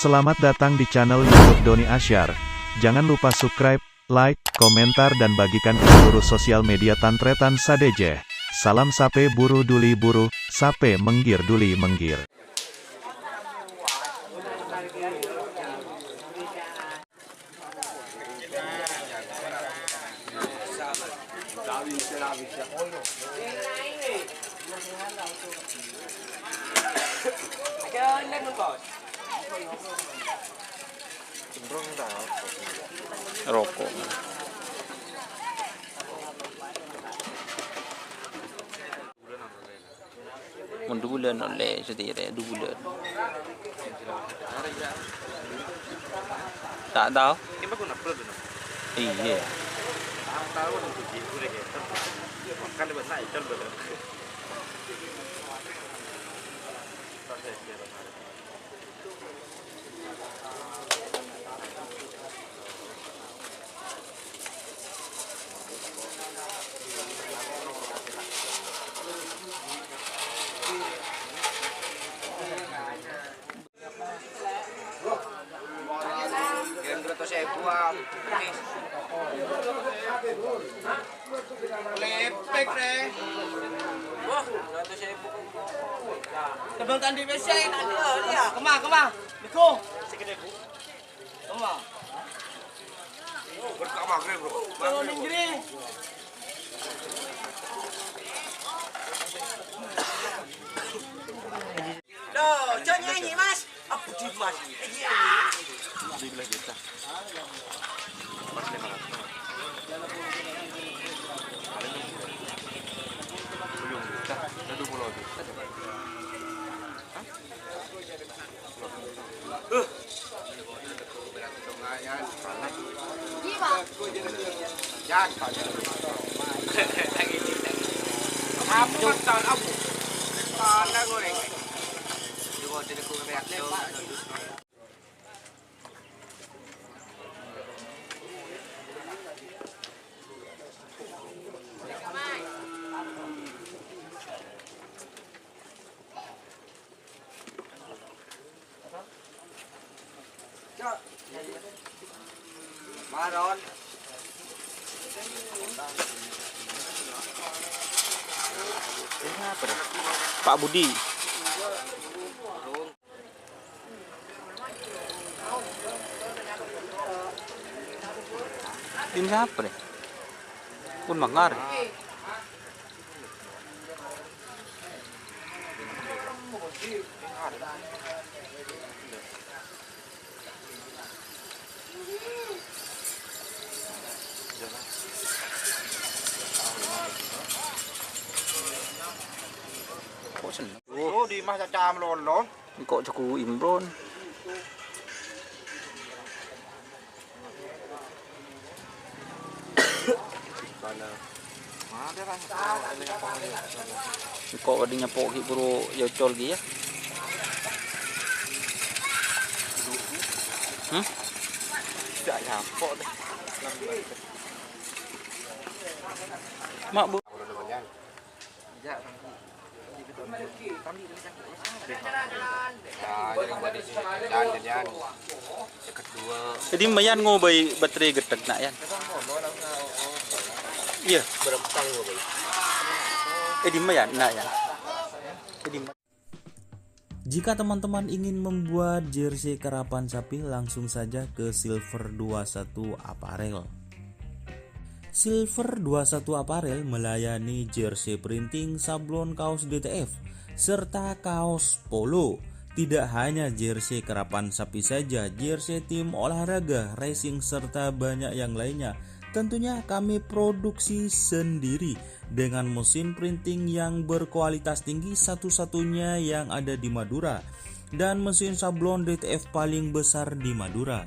Selamat datang di channel YouTube Doni Asyar. Jangan lupa subscribe, like, komentar dan bagikan ke seluruh sosial media Tantretan Sadeje. Salam sape buru duli buru, sape menggir duli menggir. Rokok. Mendulan oleh sendiri 2 bulan. Tak tahu. Iya. Lepek deh. Wah, 100.000. Tebang tandi besar ada dia. Kemang. Biko. Segede bu. Kemang. Berkamang deh, bro. Kalau ninggiri. Loh, jangan nyanyi, Mas. Apa di Mas? Di belah kita. Mas 500. Belum kita. Ada 20 lagi. Maron. Pak Budi. Tim siapa nih? Pun Manggar. Kok seneng? Oh, di Mas Caca melon. Kok cukup Imron? Kok ada nyapok ki puro yocol ki ya? Tidak nyapok deh. Mak Bu. Jadi mayan ngobai baterai getek nak yan. Iya. Berempang ngobai. Di mayan nak yan. Jika teman-teman ingin membuat jersey karapan sapi, langsung saja ke Silver 21 Apparel. Silver 21 Apparel melayani jersey printing, sablon kaos DTF, serta kaos polo. Tidak hanya jersey karapan sapi saja, jersey tim olahraga, racing, serta banyak yang lainnya. Tentunya kami produksi sendiri dengan mesin printing yang berkualitas tinggi, satu-satunya yang ada di Madura, dan mesin sablon DTF paling besar di Madura.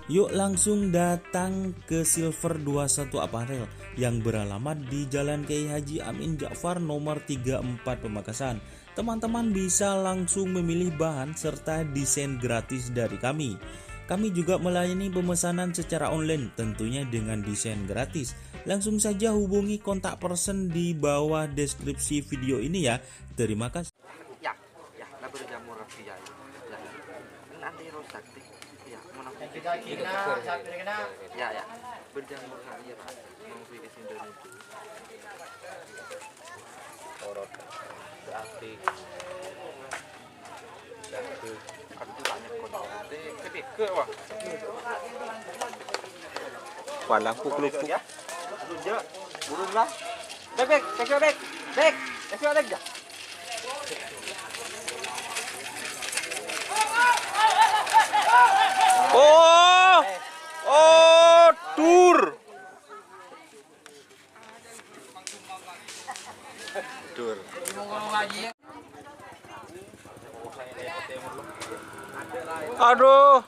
Yuk langsung datang ke Silver 21 Apparel yang beralamat di Jalan Kiai Haji Amin Ja'far nomor 34 Pamekasan. Teman-teman bisa langsung memilih bahan serta desain gratis dari kami. Kami juga melayani pemesanan secara online, tentunya dengan desain gratis. Langsung saja hubungi kontak person di bawah deskripsi video ini ya. Terima kasih. Ya, lah berjamur ya. Nanti taktik. Ya, mana kena. Ya, ya. Berjangan berkali ya, Pak. Mau pergi ke Indonesia. Orot. Aktif. Kan itu banyak kota. Ke wah. Walang kukluk. Ya. Tunjuk. Burung lah. Bek, kasih bek. Bek, kasih bek dah. Oh! Oh, tur. Tur. Aduh.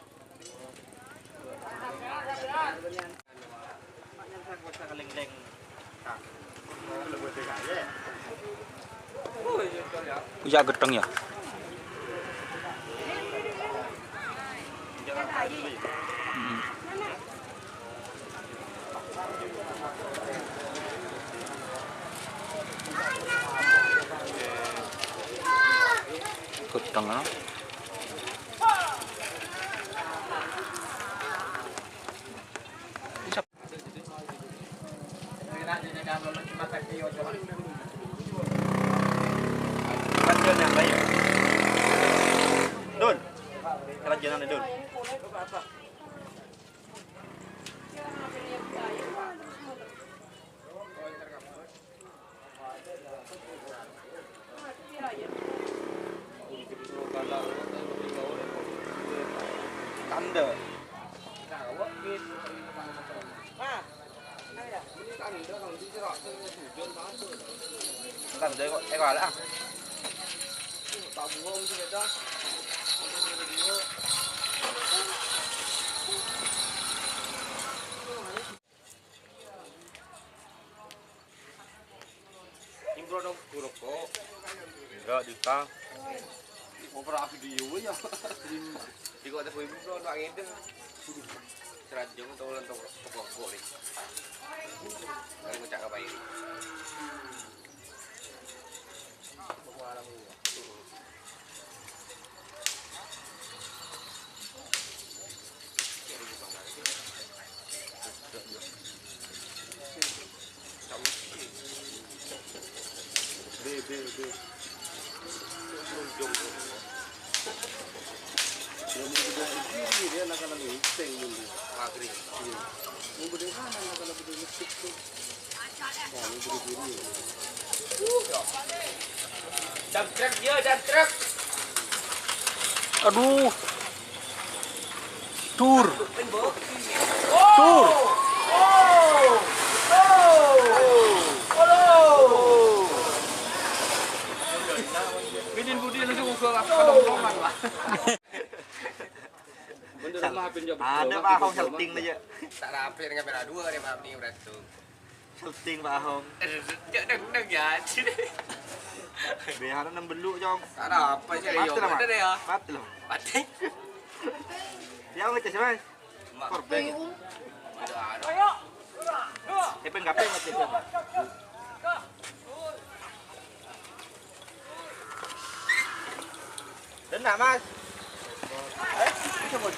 Ya gedeng ya. Gedeng ah. Kerajaan yang baik. Dul. Kerajaan Dul. Tanda. Tanda kok gọi là Imbro dong buruk kok. Enggak dita. Mau pernah video aja. Di kota gue imbro doang itu. Serajung atau lentong pokok nih. Kali ngecak apa ini? Jam truk dia, jam truk. Aduh. Tur. Tur. Bidin budi langsung ke kadang-kadang lah. Ada Pak Ahong salting aja. Tak rapi dengan kamera 2 dia maaf ni beratu. Salting Pak Ahong. Cak deg-deg ya. Biar 6 beluk jong. Tak ada apa je Mati lah, Mak. Ada ya. Mati lah. Mati. Dia ngecek siapa? Korban. Ayo. Siapa yang gape ngecek siapa? Đến nào Mas? Coba.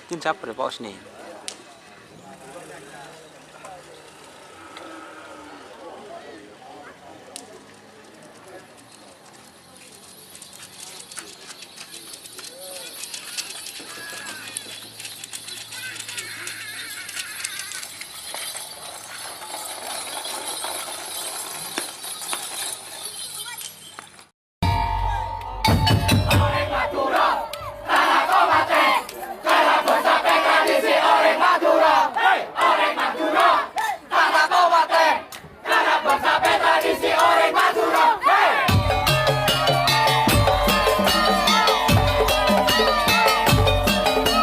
Tin siapa deh Pak Osni?